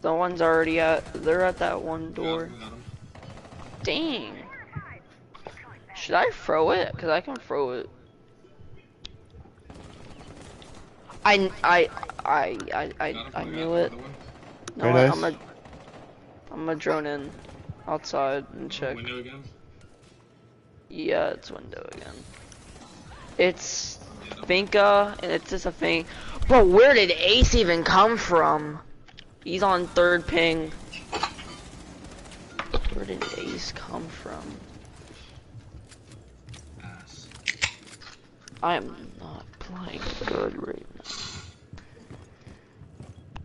The one's already they're at that one door. We got him. Dang. Should I throw it? Cause I can throw it. I I Got I him. We got knew it. another one. No, Very nice. I'm a drone in outside and Oh, check. window again. Yeah, it's window again. It's Get him. Finka, and it's just a thing. Bro, where did Ace even come from? He's on third ping. Where did Ace come from? Ass. I am not playing good right now.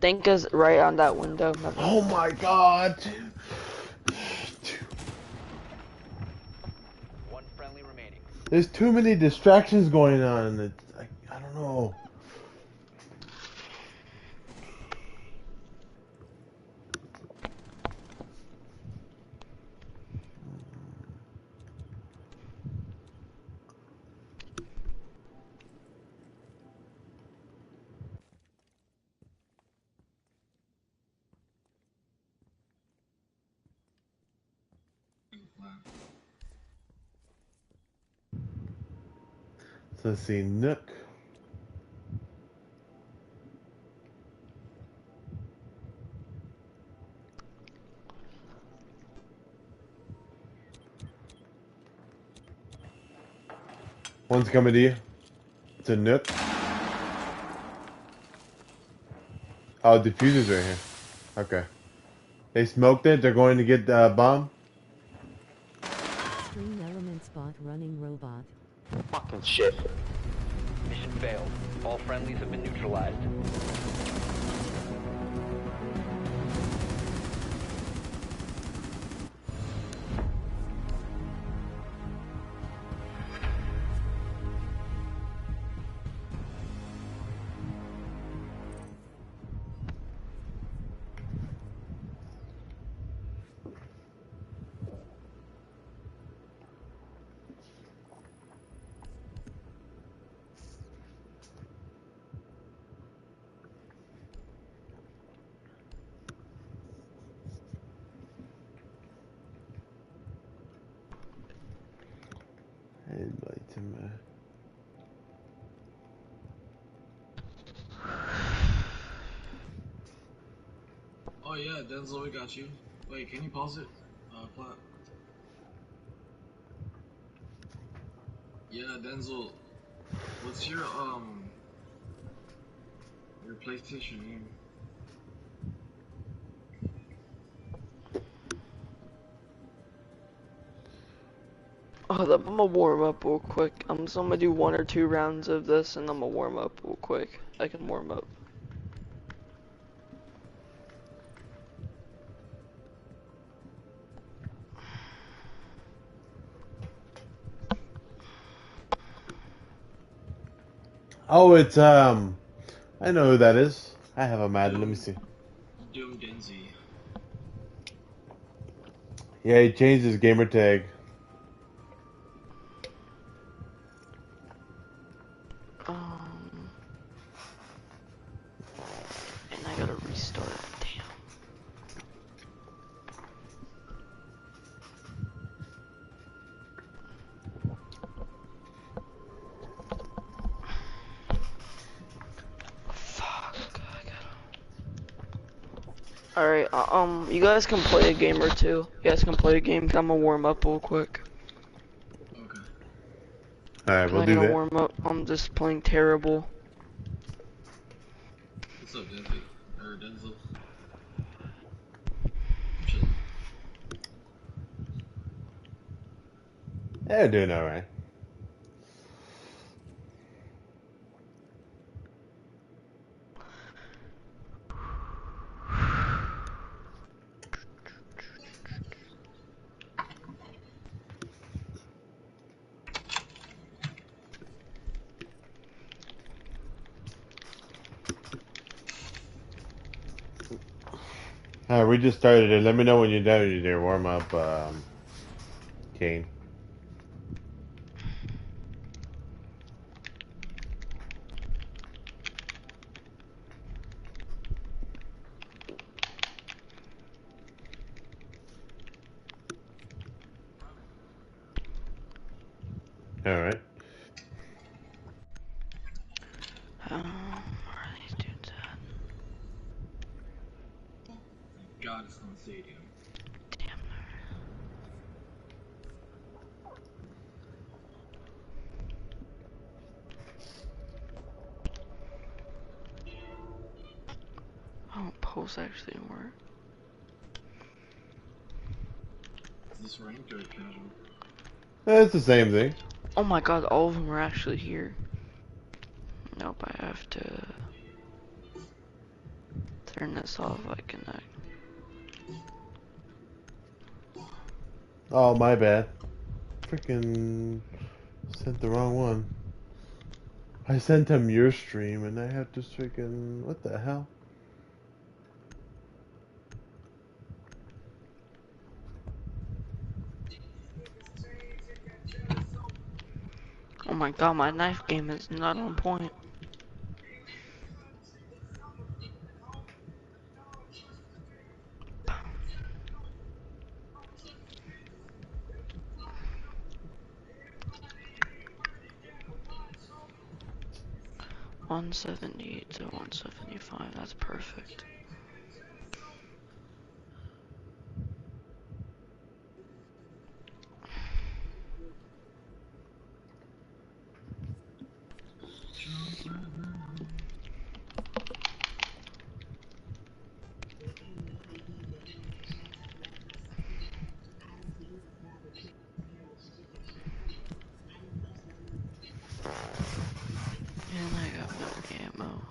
Finka's right on that window. Oh my god. One friendly remaining. There's too many distractions going on. It's, I don't know. So let's see, Nook. One's coming to you. It's a Nook. Oh, diffuser's right here. Okay. They smoked it. They're going to get the bomb. Screen element spot running robot. Fucking shit. Mission failed. All friendlies have been neutralized. Invite him. Oh yeah, Denzel, we got you. Wait, can you pause it? Plat. Yeah, Denzel. What's your PlayStation name? Oh, I'm gonna warm up real quick. So I'm gonna do 1 or 2 rounds of this, and I'm gonna warm up real quick. I can warm up. Oh, it's I know who that is. I have a Madden. Let me see. Doom Denzi. Yeah, he changed his gamer tag. And I gotta restart. Damn. Fuck. Alright, you guys can play a game or two. You guys can play a game. I'm gonna warm up real quick. Okay. Alright, we'll I'm do gonna that. warm up. I'm just playing terrible. What's up, Denzi? Or Denzel? I'm chilling. They're doing alright. Alright, we just started it. Let me know when you're done with your warm up, Kane. Alright. Where are these dudes at? God, it's on stadium. Damn. Oh, pulse actually work. Is this ranked or casual? It's the same thing. Oh my god, all of them are actually here. Nope, I have to turn this off. I connect. Oh, my bad. Freaking sent the wrong one. I sent him your stream and I have to freaking... What the hell? Oh my god, my knife game is not on point. $178 to $175. That's perfect. And I got no ammo.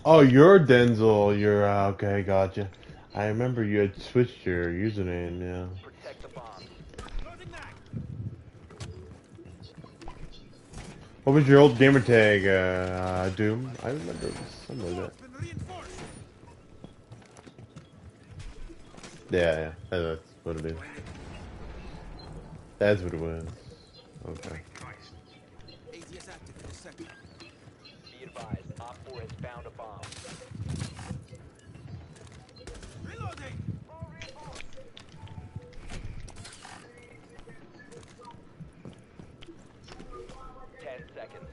Oh, you're Denzel. You're... okay, gotcha. I remember you had switched your username, yeah. Protect the bombs. What was your old gamer tag, Doom? I remember it was something like that. Yeah, that's what it is. That's what it was. Okay. Be advised, Op 4 has found a bomb. Reloading! 10 seconds.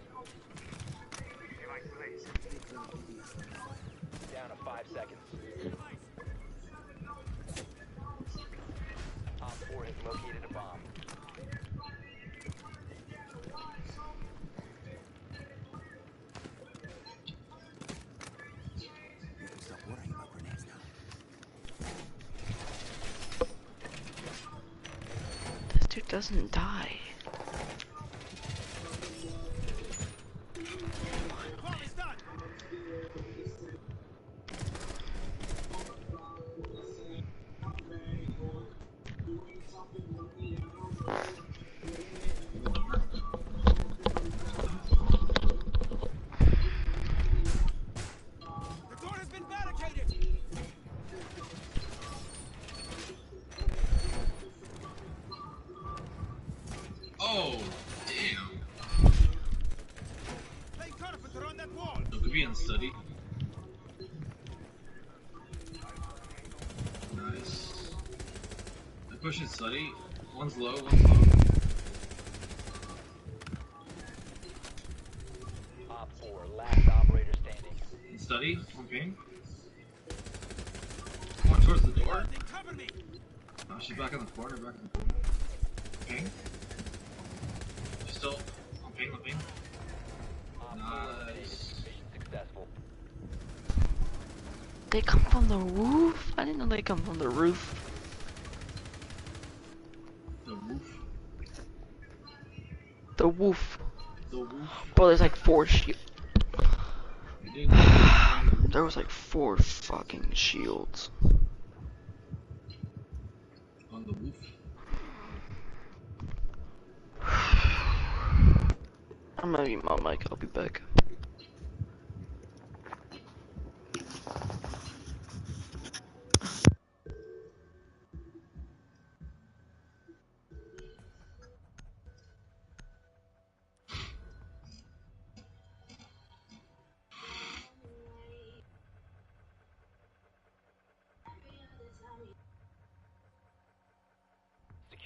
Down to 5 seconds. Op 4 has located a bomb. Stop worrying about grenades now. This dude doesn't die. Bomb is done! The door has been barricaded! Oh, damn. Play carpenter on that wall! So it could be in study. Nice. They're pushing study. One's low, one's low. Op 4, last operator standing. In study, on ping. Going towards the door. They cover me! Oh, she's back in the corner, back in the corner. Ping. She's still on ping, on ping. Op 4 Nice. mission successful. They come from the roof? I didn't know they come from the roof. The roof. The woof. The roof. Bro, there's like 4 shields. You did on the roof. There was like 4 fucking shields. On the roof. I'm gonna mute my mic, I'll be back.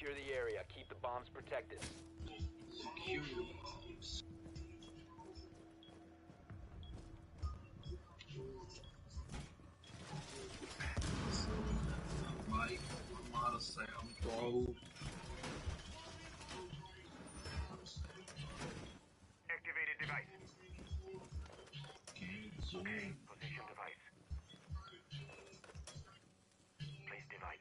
Secure the area. Keep the bombs protected. Secure the bombs. Mike, I'm out of sound, bro. Activated device. Okay. Position device. Place device.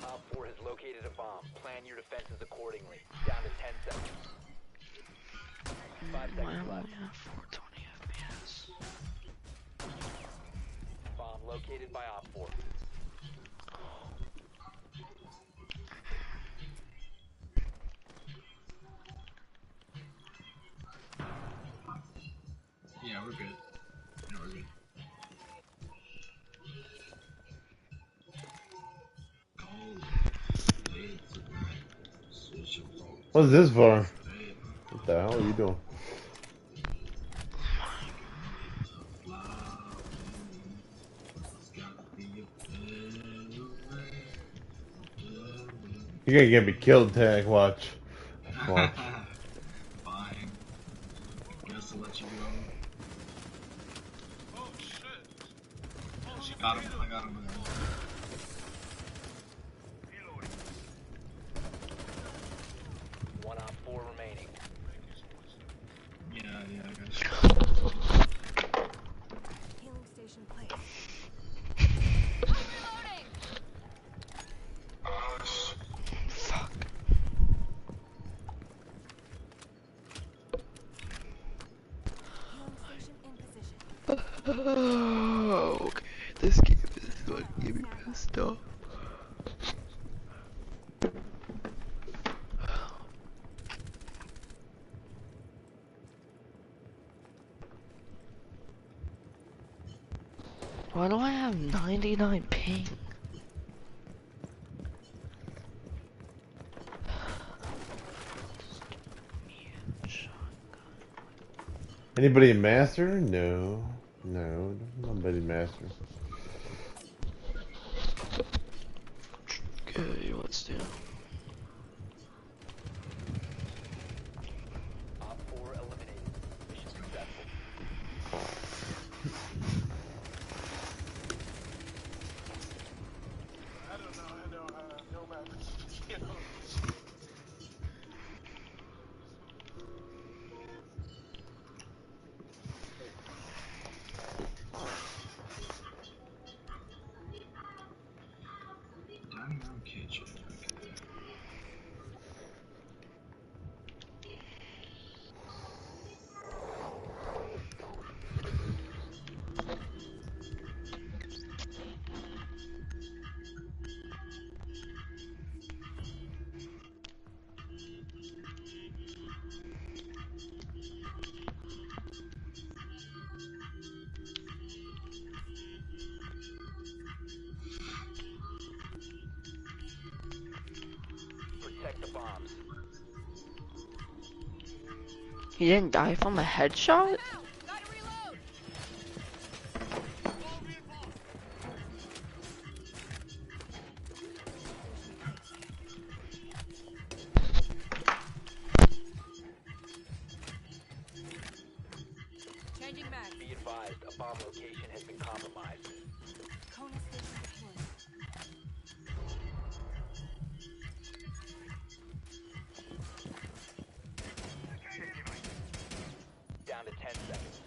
Op 4 has located a bomb. Plan your defenses accordingly. Down to 10 seconds. 5 Why seconds am I left. at 420 FPS? Bomb located by Op 4. Yeah, we're good. Yeah, we're good. What's this for? What the hell are you doing? You're gonna get me killed, Tag. Watch. Watch. Fine. Guess I'll let you go. Oh shit. Oh, she Got him. I got him. Reloading. 1 Op 4 remaining. Yeah, I got you. Healing station place. Fuck. Healing station in position. Oh, okay. This game is going to get me pissed off. Why do I have 99 ping? Anybody in Master? No. No. Nobody in Master. Okay, let's do. Op 4 eliminated. Mission successful. I don't know map. Dining room kitchen. Okay. Protect the bombs. He didn't die from a headshot? Changing mag. Be advised, a bomb location has been compromised. Kona station deployed. Down to 10 seconds.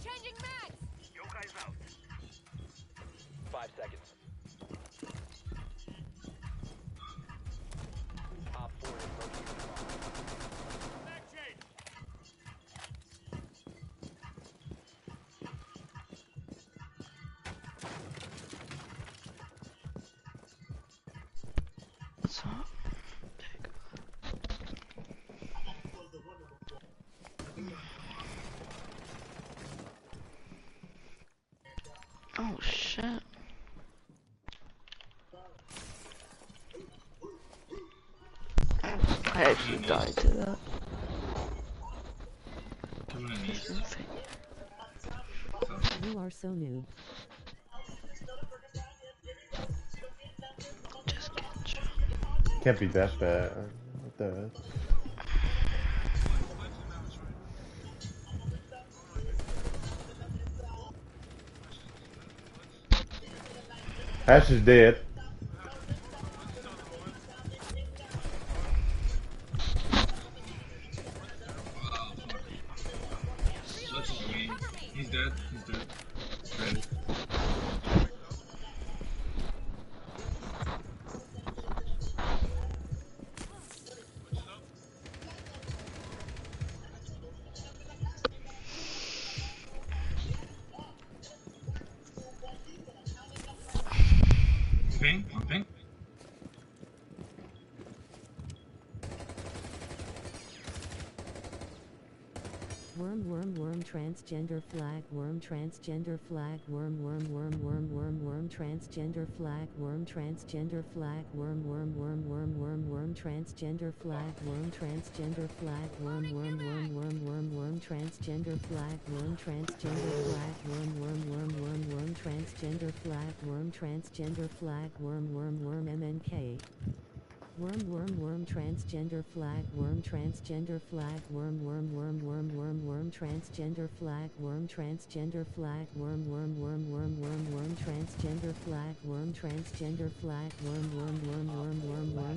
Changing mags. Yo guys out. 5 seconds. Op 4 has located the bomb. Mag change. What's up? Oh shit. I actually died to that. Coming in east. You are so noob. Can't be that bad. What the? Ash is dead. Oh, fuck. That's on me. He's dead. He's dead. Ready. Ping? On ping? Worm transgender flag transgender flag worm transgender flag transgender flag worm transgender flag transgender flag transgender flag transgender flag transgender flag transgender flag MNK Worm transgender flag transgender flag transgender flag transgender flag transgender flag transgender flag transgender flag transgender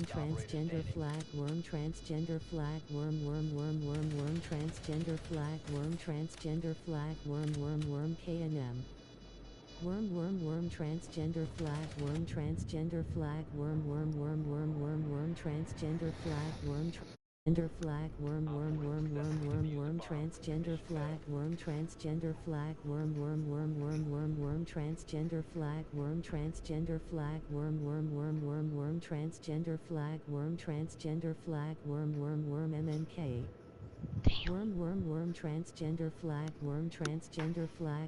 flag transgender flag transgender flag KNM Worm transgender flag transgender flag transgender flag transgender flag transgender flag transgender flag transgender flag transgender flag transgender flag transgender flag MNK Worm transgender flag transgender flag transgender flag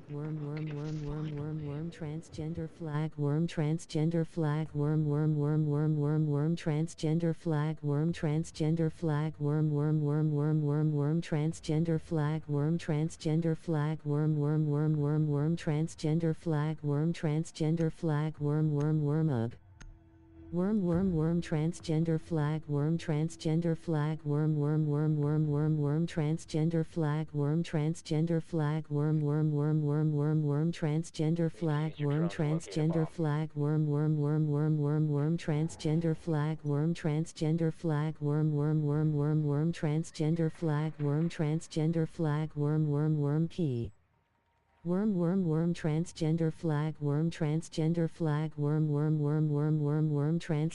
transgender flag transgender flag transgender flag transgender flag transgender flag transgender flag transgender flag UG Worm transgender flag transgender flag transgender flag transgender flag transgender flag transgender flag transgender flag transgender flag transgender flag transgender flag key Worm transgender flag transgender flag trans